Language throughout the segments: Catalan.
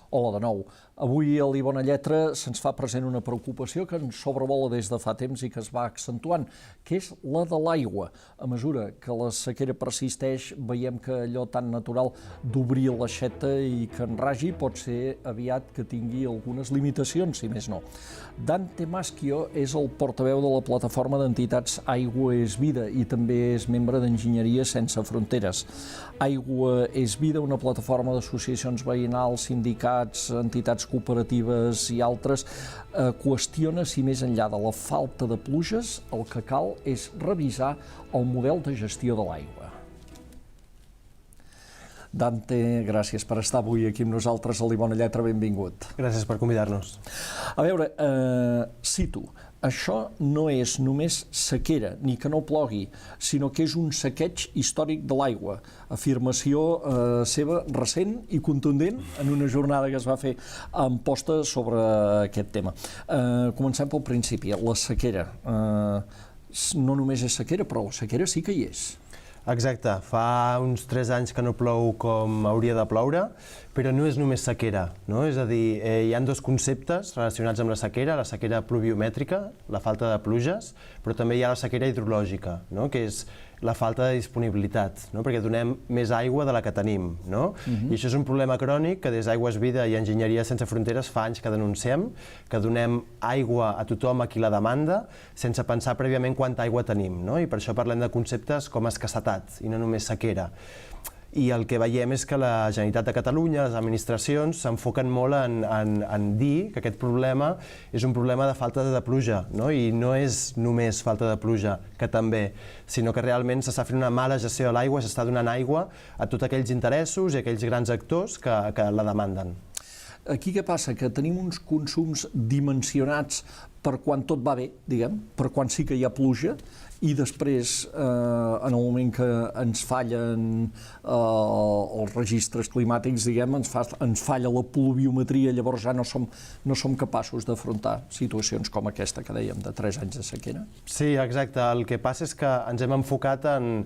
Hola de nou. Avui a l'Ibona Lletra se'ns fa present una preocupació que ens sobrevola des de fa temps i que es va accentuant, que és la de l'aigua. A mesura que la sequera persisteix, veiem que allò tan natural d'obrir l'aixeta i que enragi pot ser aviat que tingui algunes limitacions, si més no. Dante Maschio és el portaveu de la plataforma d'entitats Aigua és Vida i també és membre d'Enginyeria Sense Fronteres. Aigua és Vida, una plataforma d'associacions veïnals, sindicats, entitats cooperatives i altres, qüestiona si més enllà de la falta de pluges el que cal és revisar el model de gestió de l'aigua. Dante, gràcies per estar avui aquí amb nosaltres a l'Ibona Lletra, benvingut. Gràcies per convidar-nos. A veure, cito, això no és només sequera, ni que no plogui, sinó que és un saqueig històric de l'aigua. Afirmació seva recent i contundent en una jornada que es va fer en posta sobre aquest tema. Comencem pel principi, la sequera. No només és sequera, però la sequera sí que hi és. Exacte, fa uns 3 anys que no plou com hauria de ploure, però no és només sequera, no? És a dir, hi ha dos conceptes relacionats amb la sequera pluviomètrica, la falta de pluges, però també hi ha la sequera hidrològica, no? Que és la falta de disponibilitat, no? Perquè donem més aigua de la que tenim, no? I això és un problema crònic que des d'Aigües Vida i Enginyeria Sense Fronteres fa anys que denunciem, que donem aigua a tothom a qui la demanda sense pensar prèviament quanta aigua tenim, no? I per això parlem de conceptes com escassetat i no només sequera. I el que veiem és que la Generalitat de Catalunya, les administracions, s'enfoquen molt en dir que aquest problema és un problema de falta de pluja, no? I no és només falta de pluja, que també, sinó que realment s'està fent una mala gestió de l'aigua, s'està donant aigua a tots aquells interessos i aquells grans actors que la demanden. Aquí què passa? Que tenim uns consums dimensionats per quan tot va bé, diguem, per quan sí que hi ha pluja, i després, en el moment que ens fallen els registres climàtics, diguem, ens falla la pluviometria, llavors ja no som capaços d'afrontar situacions com aquesta que dèiem de 3 anys de sequera? Sí, exacte. El que passa és que ens hem enfocat en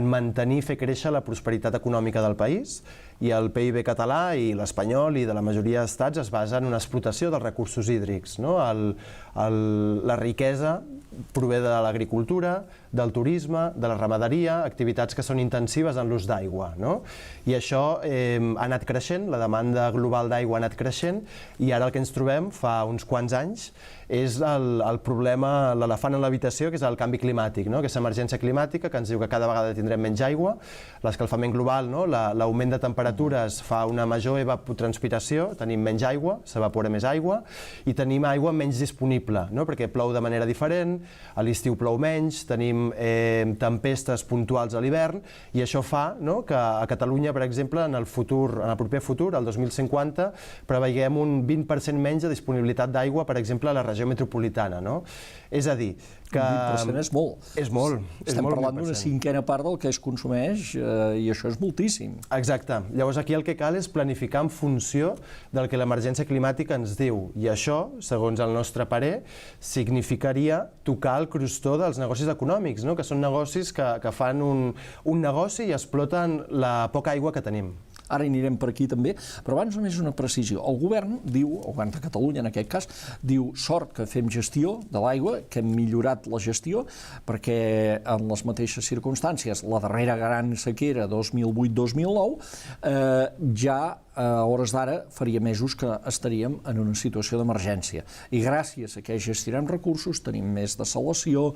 mantenir i fer créixer la prosperitat econòmica del país, i el PIB català i l'espanyol i de la majoria d'estats es basa en una explotació dels recursos hídrics, no? La riquesa prové de l'agricultura, del turisme, de la ramaderia, activitats que són intensives en l'ús d'aigua, no? I això ha anat creixent, la demanda global d'aigua ha anat creixent, i ara el que ens trobem fa uns quants anys és el problema, l'elefant en l'habitació, que és el canvi climàtic, no? Aquesta emergència climàtica que ens diu que cada vegada tindrem menys aigua, l'escalfament global, no? L'augment de temperatures fa una major evapotranspiració, tenim menys aigua, s'evapora més aigua, i tenim aigua menys disponible, no? Perquè plou de manera diferent, a l'estiu plou menys, tenim tempestes puntuals a l'hivern, i això fa, no? Que a Catalunya, per exemple, en el proper futur, el 2050, preveiem un 20% menys de disponibilitat d'aigua, per exemple, a la regió metropolitana, no? És a dir, que... 20% és molt. És molt. Estem parlant d'una 5ª part del que es consumeix i això és moltíssim. Exacte. Llavors aquí el que cal és planificar en funció del que l'emergència climàtica ens diu, i això, segons el nostre parer, significaria tocar el crostó dels negocis econòmics, no? Que són negocis que fan un negoci i exploten la poca aigua que tenim. Ara hi anirem per aquí també, però abans només una precisió. El govern diu, el govern de Catalunya en aquest cas, diu sort que fem gestió de l'aigua, que hem millorat la gestió, perquè en les mateixes circumstàncies, la darrera gran sequera 2008-2009, ja a hores d'ara faria mesos que estaríem en una situació d'emergència. I gràcies a que gestionem recursos tenim més dessalació,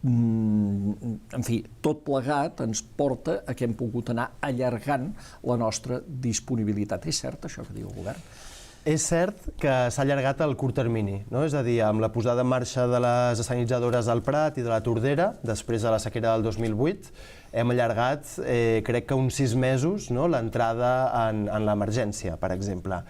en fi, tot plegat ens porta a que hem pogut anar allargant la nostra disponibilitat. És cert això que diu el govern? És cert que s'ha allargat el curt termini, no? És a dir, amb la posada en marxa de les dessalinitzadores del Prat i de la Tordera, després de la sequera del 2008, hem allargat, crec que uns 6 mesos, no? L'entrada en l'emergència, per exemple.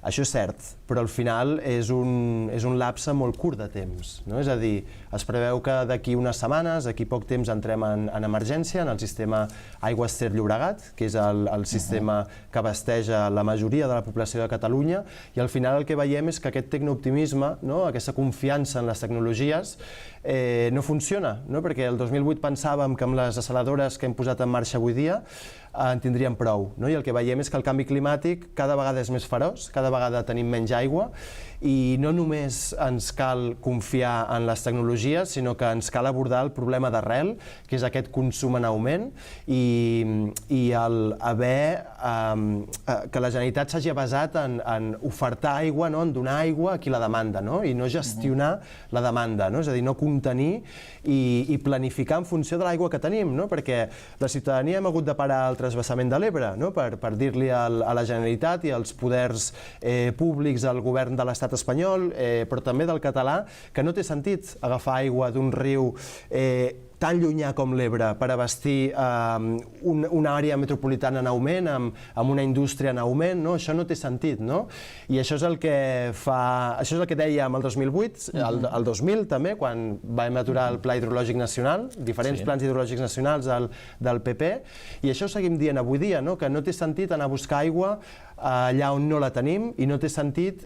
Això és cert, però al final és un lapse molt curt de temps, no? És a dir, es preveu que d'aquí unes setmanes, d'aquí poc temps, entrem en emergència, en el sistema Aigües Ter Llobregat, que és el sistema que abasteja la majoria de la població de Catalunya, i al final el que veiem és que aquest tecnooptimisme, no? Aquesta confiança en les tecnologies, no funciona, no? Perquè el 2008 pensàvem que amb les dessaladores que hem posat en marxa avui dia en tindríem prou, no? I el que veiem és que el canvi climàtic cada vegada és més feroç, cada vegada tenim menys aigua i no només ens cal confiar en les tecnologies, sinó que ens cal abordar el problema d'arrel, que és aquest consum en augment i el haver que la Generalitat s'hagi basat en ofertar aigua, no? En donar aigua a qui la demanda, no? I no gestionar la demanda, no? És a dir, no contenir i planificar en funció de l'aigua que tenim, no? Perquè la ciutadania hem hagut de parar el transvasament de l'Ebre, no? Per dir-li a la Generalitat i als poders públics, al govern de l'Estat espanyol, però també del català, que no té sentit agafar aigua d'un riu tan llunyà com l'Ebre per abastir una àrea metropolitana en augment, amb una indústria en augment, no? Això no té sentit, no? I això és el que això és el que dèiem el 2008, el 2000 també, quan vam aturar el Pla Hidrològic Nacional, diferents plans hidrològics nacionals del PP, i això ho seguim dient avui dia, no? Que no té sentit anar a buscar aigua allà on no la tenim i no té sentit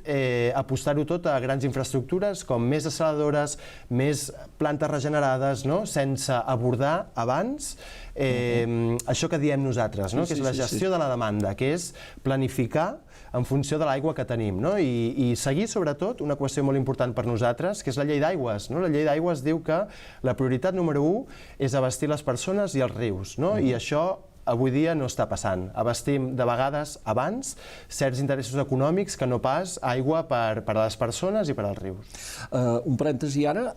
apostar-ho tot a grans infraestructures com més dessaladores, més plantes regenerades, no? Sense abordar abans això que diem nosaltres, no? Que és la gestió de la demanda, que és planificar en funció de l'aigua que tenim, no? I seguir, sobretot, una qüestió molt important per nosaltres, que és la llei d'aigües, no? La llei d'aigües diu que la prioritat número 1 és abastir les persones i els rius, no? I això avui dia no està passant. Abastim de vegades abans certs interessos econòmics que no pas aigua per a les persones i per als rius. Un parèntesi ara,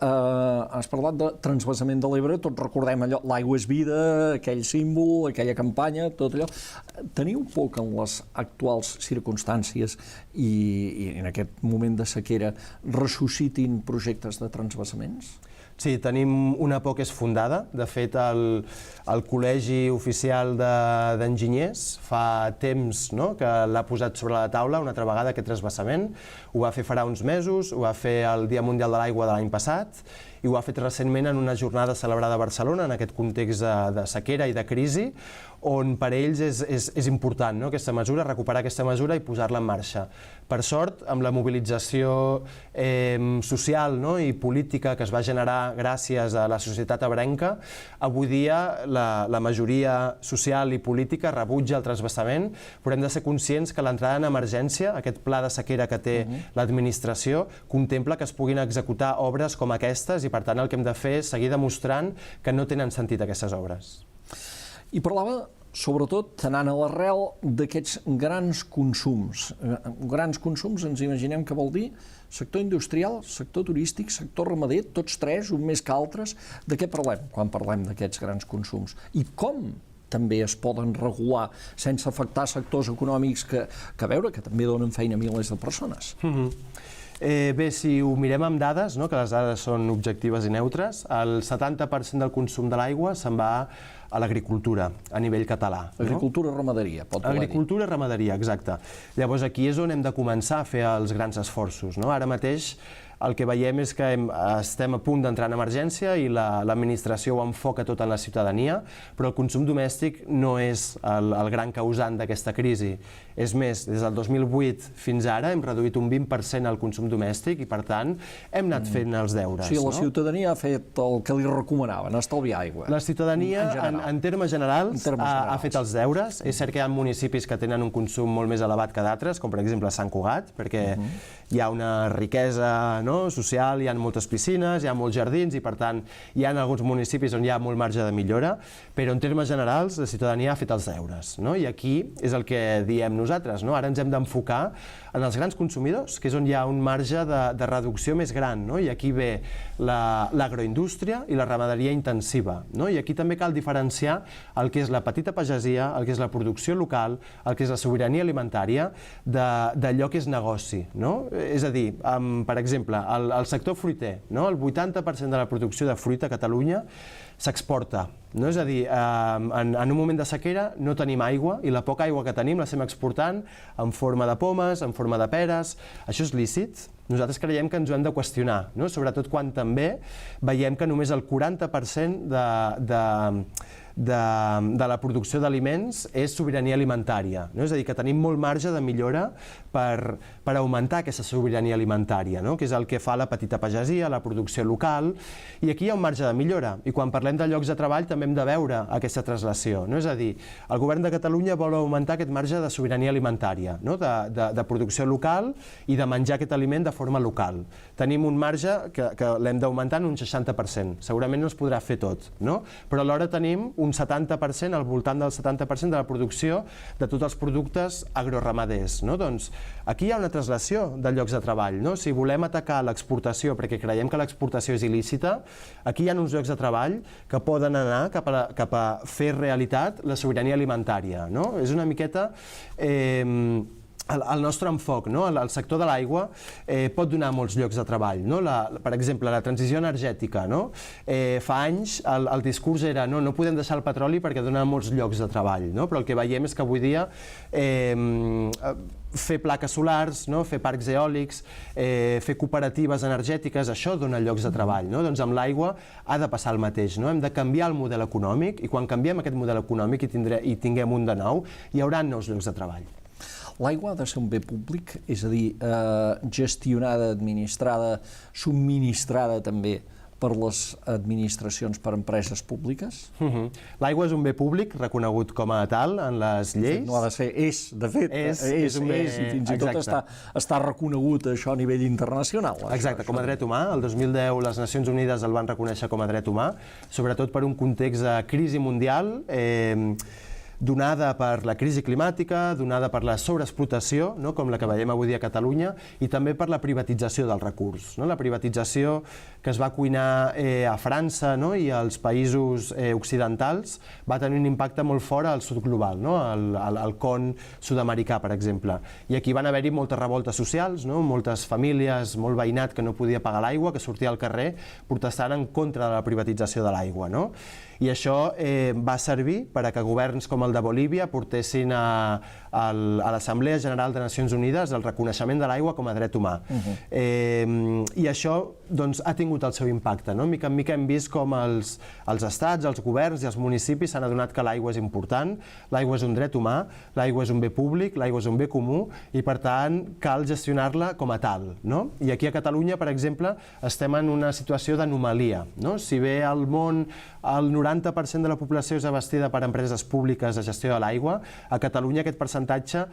has parlat de transvasament de l'Ebre, tots recordem allò, l'aigua és vida, aquell símbol, aquella campanya, tot allò. Teniu por que en les actuals circumstàncies i en aquest moment de sequera ressuscitin projectes de transvasaments? Sí, tenim una por que és fundada. De fet, el Col·legi Oficial d'Enginyers fa temps, no?, que l'ha posat sobre la taula una altra vegada aquest transvasament. Ho va fer farà uns mesos, ho va fer el Dia Mundial de l'Aigua de l'any passat i ho ha fet recentment en una jornada celebrada a Barcelona, en aquest context de sequera i de crisi, on per ells és important, no?, aquesta mesura, recuperar aquesta mesura i posar-la en marxa. Per sort, amb la mobilització social, no?, i política que es va generar gràcies a la societat ebrenca, avui dia la majoria social i política rebutja el transvasament, però hem de ser conscients que l'entrada en emergència, aquest pla de sequera que té l'administració, contempla que es puguin executar obres com aquestes i per tant el que hem de fer és seguir demostrant que no tenen sentit aquestes obres. I parlava, sobretot, anant a l'arrel d'aquests grans consums. Grans consums ens imaginem que vol dir sector industrial, sector turístic, sector ramader, tots tres, un més que altres. De què parlem quan parlem d'aquests grans consums? I com també es poden regular sense afectar sectors econòmics que també donen feina a milers de persones? Bé, si ho mirem amb dades, no?, que les dades són objectives i neutres, el 70% del consum de l'aigua se'n va a l'agricultura, a nivell català. Agricultura, ramaderia, pot voler dir. Agricultura, ramaderia, exacte. Llavors aquí és on hem de començar a fer els grans esforços, no? Ara mateix el que veiem és que estem a punt d'entrar en emergència i l'administració ho enfoca tot en la ciutadania, però el consum domèstic no és el gran causant d'aquesta crisi. És més, des del 2008 fins ara hem reduït un 20% el consum domèstic i, per tant, hem anat fent els deures. O sigui, la ciutadania ha fet el que li recomanaven, estalviar aigua. La ciutadania, en termes generals, ha fet els deures. És cert que hi ha municipis que tenen un consum molt més elevat que d'altres, com per exemple Sant Cugat, perquè hi ha una riquesa social, hi ha moltes piscines, hi ha molts jardins i, per tant, hi ha alguns municipis on hi ha molt marge de millora, però en termes generals la ciutadania ha fet els deures, i aquí és el que diem nosaltres. Ara ens hem d'enfocar en els grans consumidors, que és on hi ha un marge de reducció més gran, i aquí ve l'agroindústria i la ramaderia intensiva, i aquí també cal diferenciar el que és la petita pagesia, el que és la producció local, el que és la sobirania alimentària, d'allò que és negoci. És a dir, per exemple, el sector fruiter, el 80% de la producció de fruita a Catalunya s'exporta. És a dir, en un moment de sequera no tenim aigua i la poca aigua que tenim l'estem exportant en forma de pomes, en forma de peres. Això és lícit? Nosaltres creiem que ens ho hem de qüestionar, sobretot quan també veiem que només el 40% de la producció d'aliments és sobirania alimentària, no? És a dir, que tenim molt marge de millora per augmentar aquesta sobirania alimentària, no? Que és el que fa la petita pagesia, la producció local, i aquí hi ha un marge de millora. I quan parlem de llocs de treball també hem de veure aquesta translació, no? És a dir, el govern de Catalunya vol augmentar aquest marge de sobirania alimentària, no? de producció local i de menjar aquest aliment de forma local. Tenim un marge que l'hem d'augmentar en un 60%. Segurament no es podrà fer tot, no? Però alhora tenim un 70%, al voltant del 70% de la producció de tots els productes agroramaders, no? Doncs aquí hi ha una translació de llocs de treball, no? Si volem atacar l'exportació perquè creiem que l'exportació és il·lícita, aquí hi ha uns llocs de treball que poden anar cap a fer realitat la sobirania alimentària, no? És una miqueta el nostre enfoc, no? El sector de l'aigua pot donar molts llocs de treball, no? Per exemple, la transició energètica, no? Fa anys el discurs era no podem deixar el petroli perquè dona molts llocs de treball, no? Però el que veiem és que avui dia fer plaques solars, no? Fer parcs eòlics, fer cooperatives energètiques, això dona llocs de treball, no? Doncs amb l'aigua ha de passar el mateix, no? Hem de canviar el model econòmic i quan canviem aquest model econòmic i tinguem un de nou, hi haurà nous llocs de treball. L'aigua ha de ser un bé públic, és a dir, gestionada, administrada, subministrada també per les administracions, per empreses públiques? L'aigua és un bé públic reconegut com a tal en les lleis. No ha de ser, de fet, és un bé, i fins i tot està reconegut això a nivell internacional. Exacte, com a dret humà. El 2010 les Nacions Unides el van reconèixer com a dret humà, sobretot per un context de crisi mundial, donada per la crisi climàtica, donada per la sobreexplotació, no? Com la que veiem avui dia a Catalunya, i també per la privatització del recurs, no? La privatització que es va cuinar a França, no? I als països occidentals va tenir un impacte molt fort al sud global, no? Al con sud-americà, per exemple. I aquí van haver-hi moltes revoltes socials, no? Moltes famílies, molt veïnat que no podia pagar l'aigua, que sortia al carrer protestant en contra de la privatització de l'aigua, no? I això va servir per a que governs com el de Bolívia portessin a l'Assemblea General de Nacions Unides el reconeixement de l'aigua com a dret humà. I això doncs, ha tingut el seu impacte, no? Mica en mica hem vist com els estats, els governs i els municipis s'han adonat que l'aigua és important, l'aigua és un dret humà, l'aigua és un bé públic, l'aigua és un bé comú i per tant cal gestionar-la com a tal, no? I aquí a Catalunya, per exemple, estem en una situació d'anomalia, no? Si bé al món el 90% de la població és abastida per empreses públiques de gestió de l'aigua, a Catalunya aquest percentatge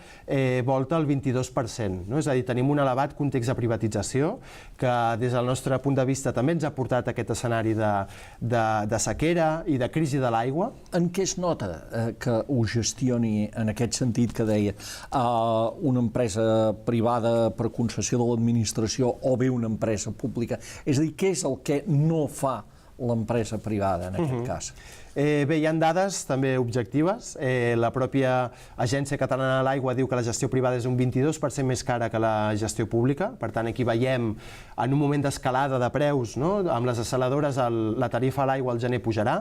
volta el 22%, no? És a dir, tenim un elevat context de privatització que des del nostre punt de vista també ens ha portat a aquest escenari de sequera i de crisi de l'aigua. En què es nota que ho gestioni en aquest sentit que deia una empresa privada per concessió de l'administració o bé una empresa pública? És a dir, què és el que no fa l'empresa privada en aquest cas? Bé, hi ha dades també objectives. La pròpia Agència Catalana de l'Aigua diu que la gestió privada és un 22% més cara que la gestió pública. Per tant, aquí veiem en un moment d'escalada de preus, no? Amb les dessaladores la tarifa a l'aigua al gener pujarà.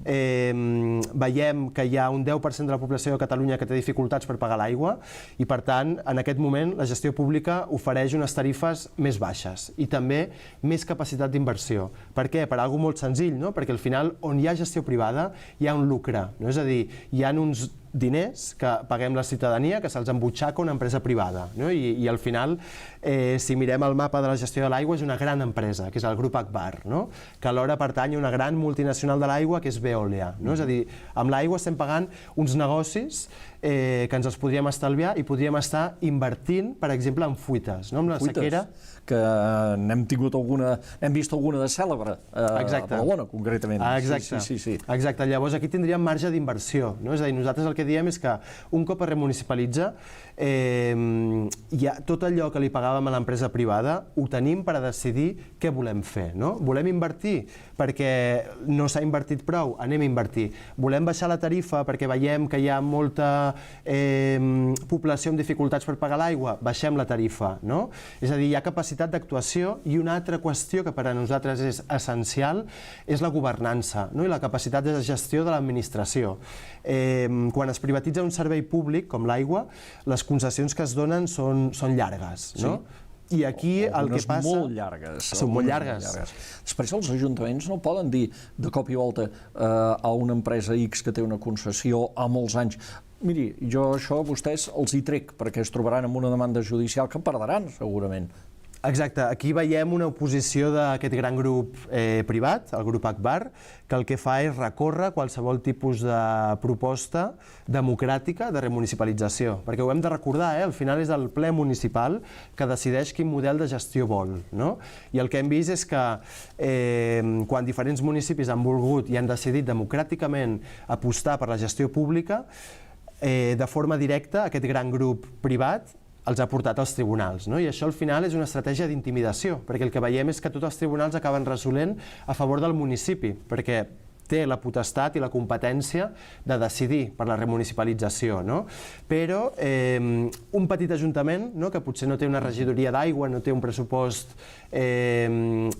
Veiem que hi ha un 10% de la població de Catalunya que té dificultats per pagar l'aigua i, per tant, en aquest moment la gestió pública ofereix unes tarifes més baixes i també més capacitat d'inversió. Per què? Per alguna cosa molt senzill, no? Perquè al final, on hi ha gestió privada, hi ha un lucre, no? És a dir, hi ha uns diners que paguem la ciutadania que se'ls embutxaca una empresa privada, no? I al final, si mirem el mapa de la gestió de l'aigua, és una gran empresa, que és el grup Agbar, no? Que alhora pertany a una gran multinacional de l'aigua que és Veolia, no? És a dir, amb l'aigua estem pagant uns negocis que ens els podríem estalviar i podríem estar invertint, per exemple, en fuites, no? Amb la sequera. Que n'hem vist alguna de cèlebre a Badalona, concretament. Exacte. Sí. Exacte. Llavors aquí tindríem marge d'inversió, no? És a dir, nosaltres el que diem és que un cop es remunicipalitza, tot allò que li pagàvem a l'empresa privada ho tenim per a decidir què volem fer, no? Volem invertir perquè no s'ha invertit prou, anem a invertir. Volem baixar la tarifa perquè veiem que hi ha molta població amb dificultats per pagar l'aigua, baixem la tarifa, no? És a dir, hi ha capacitat d'actuació i una altra qüestió que per a nosaltres és essencial és la governança, no? I la capacitat de gestió de l'administració. Quan es privatitza un servei públic com l'aigua, les concessions que es donen són llargues, no? I aquí el que passa... molt llargues. Són molt llargues. Després els ajuntaments no poden dir de cop i volta a una empresa X que té una concessió a molts anys: miri, jo això a vostès els hi trec, perquè es trobaran amb una demanda judicial que perdran, segurament. Exacte, aquí veiem una oposició d'aquest gran grup privat, el grup Agbar, que el que fa és recórrer qualsevol tipus de proposta democràtica de remunicipalització. Perquè ho hem de recordar, al final és el ple municipal que decideix quin model de gestió vol, no? I el que hem vist és que quan diferents municipis han volgut i han decidit democràticament apostar per la gestió pública, de forma directa aquest gran grup privat els ha portat als tribunals, no? I això al final és una estratègia d'intimidació, perquè el que veiem és que tots els tribunals acaben resolent a favor del municipi, perquè té la potestat i la competència de decidir per la remunicipalització, no? Però un petit ajuntament, no, que potser no té una regidoria d'aigua, no té un pressupost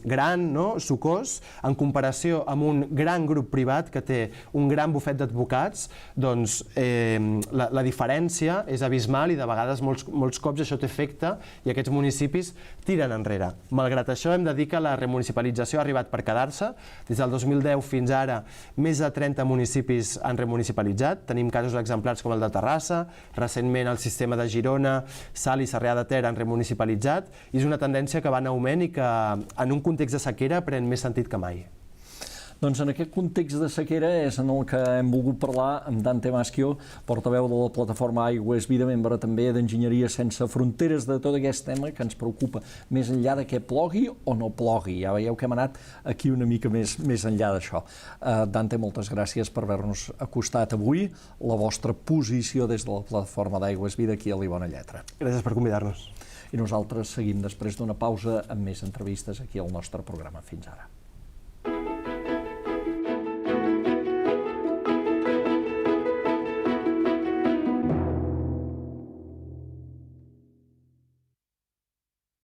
gran, no, sucós, en comparació amb un gran grup privat que té un gran bufet d'advocats, doncs la diferència és abismal i de vegades molts cops això té efecte i aquests municipis tiren enrere. Malgrat això, hem de dir que la remunicipalització ha arribat per quedar-se. Des del 2010 fins ara més de 30 municipis han remunicipalitzat. Tenim casos exemplars com el de Terrassa, recentment el sistema de Girona, Salt i Sarrià de Ter han remunicipalitzat, i és una tendència que va en augment i que en un context de sequera pren més sentit que mai. Doncs en aquest context de sequera és en el que hem volgut parlar amb Dante Maschio, portaveu de la plataforma Aigua és Vida, membre també d'Enginyeria Sense Fronteres, de tot aquest tema que ens preocupa, més enllà de que plogui o no plogui. Ja veieu que hem anat aquí una mica més enllà d'això. Dante, moltes gràcies per haver-nos acostat avui la vostra posició des de la plataforma d'Aigua és Vida aquí a l'Ibona Lletra. Gràcies per convidar-nos. I nosaltres seguim després d'una pausa amb més entrevistes aquí al nostre programa. Fins ara.